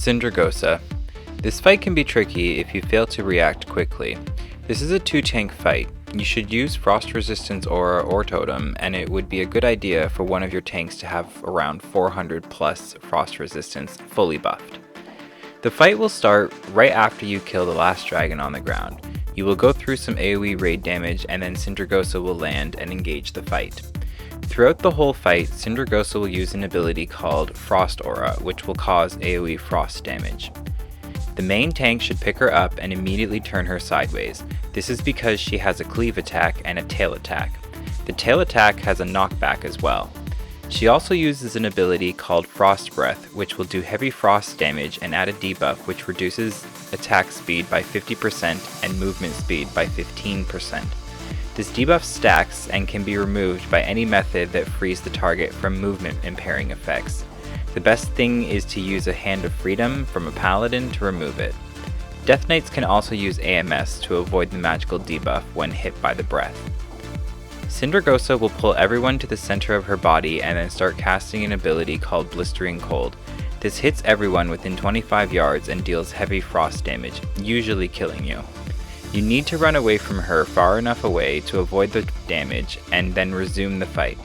Sindragosa. This fight can be tricky if you fail to react quickly. This is a 2-tank fight. You should use Frost Resistance Aura or Totem, and it would be a good idea for one of your tanks to have around 400 plus Frost Resistance fully buffed. The fight will start right after you kill the last dragon on the ground. You will go through some AoE raid damage, and then Sindragosa will land and engage the fight. Throughout the whole fight, Sindragosa will use an ability called Frost Aura, which will cause AoE frost damage. The main tank should pick her up and immediately turn her sideways. This is because she has a cleave attack and a tail attack. The tail attack has a knockback as well. She also uses an ability called Frost Breath, which will do heavy frost damage and add a debuff which reduces attack speed by 50% and movement speed by 15%. This debuff stacks and can be removed by any method that frees the target from movement impairing effects. The best thing is to use a Hand of Freedom from a paladin to remove it. Death Knights can also use AMS to avoid the magical debuff when hit by the breath. Sindragosa will pull everyone to the center of her body and then start casting an ability called Blistering Cold. This hits everyone within 25 yards and deals heavy frost damage, usually killing you. You need to run away from her far enough away to avoid the damage and then resume the fight.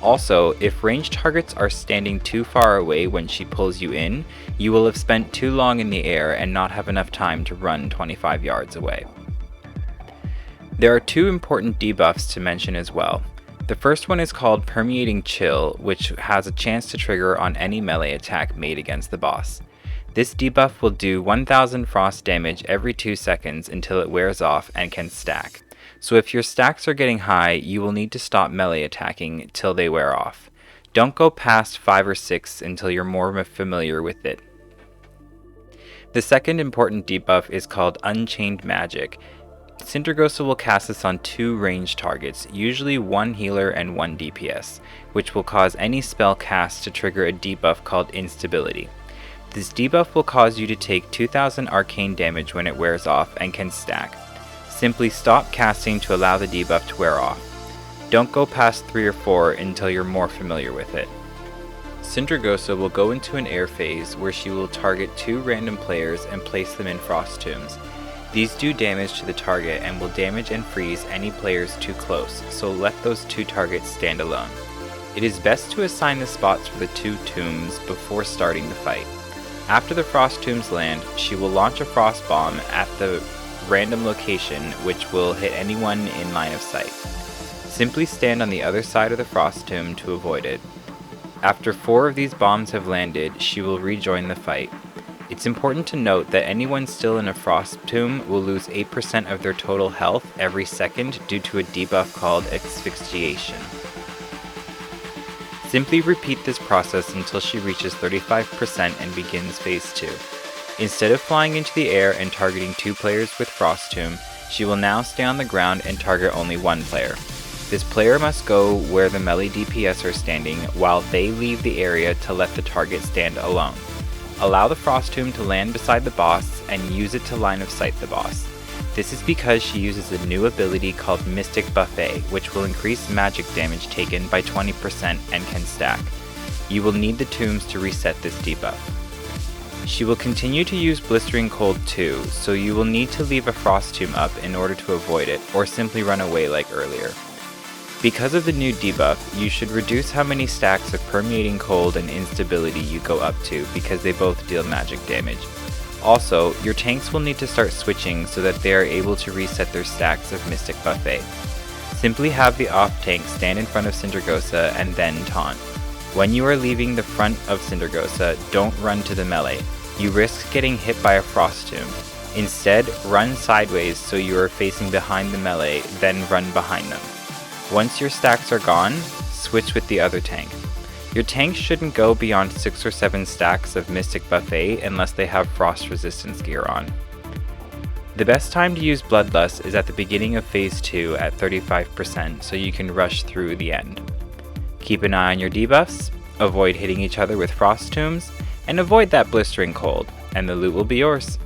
Also, if ranged targets are standing too far away when she pulls you in, you will have spent too long in the air and not have enough time to run 25 yards away. There are 2 important debuffs to mention as well. The first one is called Permeating Chill, which has a chance to trigger on any melee attack made against the boss. This debuff will do 1000 frost damage every 2 seconds until it wears off and can stack. So if your stacks are getting high, you will need to stop melee attacking till they wear off. Don't go past 5 or 6 until you're more familiar with it. The second important debuff is called Unchained Magic. Sindragosa will cast this on 2 ranged targets, usually 1 healer and 1 DPS, which will cause any spell cast to trigger a debuff called Instability. This debuff will cause you to take 2000 arcane damage when it wears off and can stack. Simply stop casting to allow the debuff to wear off. Don't go past 3 or 4 until you're more familiar with it. Sindragosa will go into an air phase where she will target 2 random players and place them in frost tombs. These do damage to the target and will damage and freeze any players too close, so let those 2 targets stand alone. It is best to assign the spots for the 2 tombs before starting the fight. After the frost tombs land, she will launch a frost bomb at the random location which will hit anyone in line of sight. Simply stand on the other side of the frost tomb to avoid it. After 4 of these bombs have landed, she will rejoin the fight. It's important to note that anyone still in a frost tomb will lose 8% of their total health every second due to a debuff called Asphyxiation. Simply repeat this process until she reaches 35% and begins phase 2. Instead of flying into the air and targeting 2 players with Frost Tomb, she will now stay on the ground and target only 1 player. This player must go where the melee DPS are standing while they leave the area to let the target stand alone. Allow the Frost Tomb to land beside the boss and use it to line of sight the boss. This is because she uses a new ability called Mystic Buffet, which will increase magic damage taken by 20% and can stack. You will need the tombs to reset this debuff. She will continue to use Blistering Cold too, so you will need to leave a Frost Tomb up in order to avoid it, or simply run away like earlier. Because of the new debuff, you should reduce how many stacks of Permeating Cold and Instability you go up to because they both deal magic damage. Also, your tanks will need to start switching so that they are able to reset their stacks of Mystic Buffet. Simply have the off tank stand in front of Sindragosa and then taunt. When you are leaving the front of Sindragosa, don't run to the melee. You risk getting hit by a Frost Tomb. Instead, run sideways so you are facing behind the melee, then run behind them. Once your stacks are gone, switch with the other tank. Your tanks shouldn't go beyond 6 or 7 stacks of Mystic Buffet unless they have frost resistance gear on. The best time to use Bloodlust is at the beginning of phase 2 at 35% so you can rush through the end. Keep an eye on your debuffs, avoid hitting each other with Frost Tombs, and avoid that Blistering Cold, and the loot will be yours.